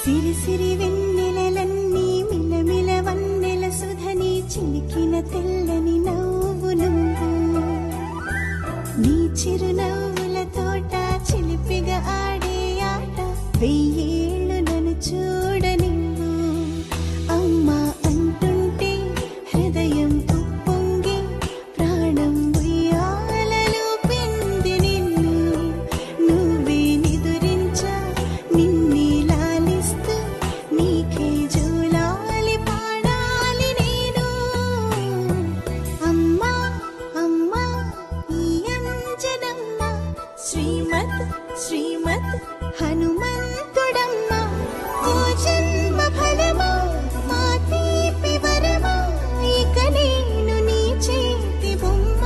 సిరి సిరి వెన్నెలలన్నీ మిలమిల వన్నెల సుధని చిలికిన తెల్లని నవ్వు నువ్వు నీ చిరునవ్వుల తోట చిలిపిగా ఆడే ఆట వెయ్యేళ్ళు నన్ను చూడనివ్వు అమ్మా అంటుంటే హృదయం ఉప్పొంగి ప్రాణం ఉయ్యాలలో పిండి నిన్ను నువ్వే నిదురించా నిన్నే లాలిస్తూ నీకే జోలాలి పాడాలి నేను అమ్మా అమ్మా ఈ అంజనమ్మ శ్రీమత్ శ్రీమత్ హనుమంతుడమ్మ ఓ జన్మ ఫలమా మా తీపి వరమా ఇక నేను నీ చేతి బొమ్మ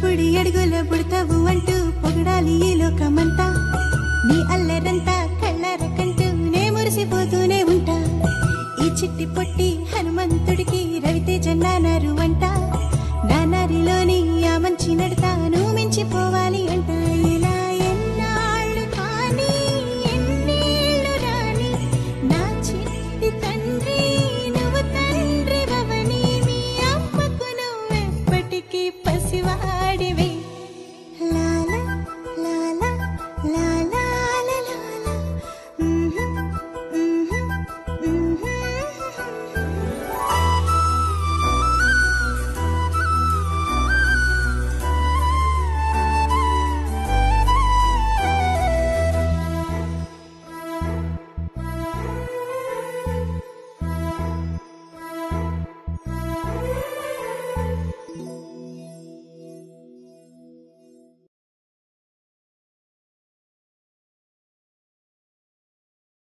బుడి అడుగుల బుడతావు అంటూ పొగడాలి ఈ లోకమంతా నీ అల్లరంతా కళ్ళరకంటూ నే మురిసిపోతూనే ఉంటా ఈ చిట్టి పొట్టి హనుమంతుడికి రవితేజ నాన్నారు అంట